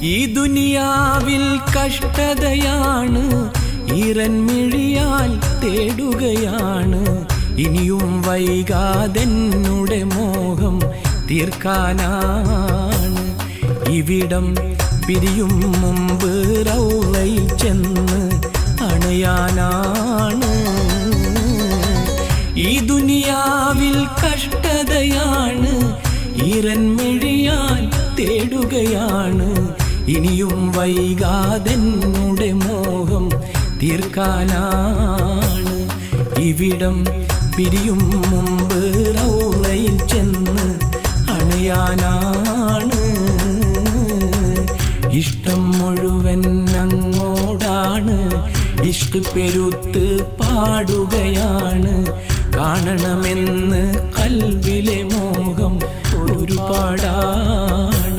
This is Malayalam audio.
ഈ ദുനിയാവിൽ കഷ്ടതയാണ്, ഈറൻമിഴിയാൽ തേടുകയാണ്. ഇനിയും വൈകാതെന്നുടെ മോഹം തീർക്കാനാണ്. ഇവിടം പിരിയും മുമ്പ് റൗളയിൽ ചെന്ന് അണയാനാണ്. ഈ ദുനിയാവിൽ കഷ്ടതയാണ്, ഈറൻമിഴിയാൽ തേടുകയാണ്. ഇനിയും വൈകാതെന്നുടെ മോഹം തീർക്കാനാണ്. ഇവിടം പിരിയും മുമ്പ് റൗളയിൽ ചെന്ന് അണയാനാണ്. ഇഷ്ടം മുഴുവൻ അങ്ങോടാണ്, ഇഷ്ക് പെരുത്ത് പാടുകയാണ്. കാണണമെന്ന് കൽവിലെ മോഹം ഒരുപാടാണ്.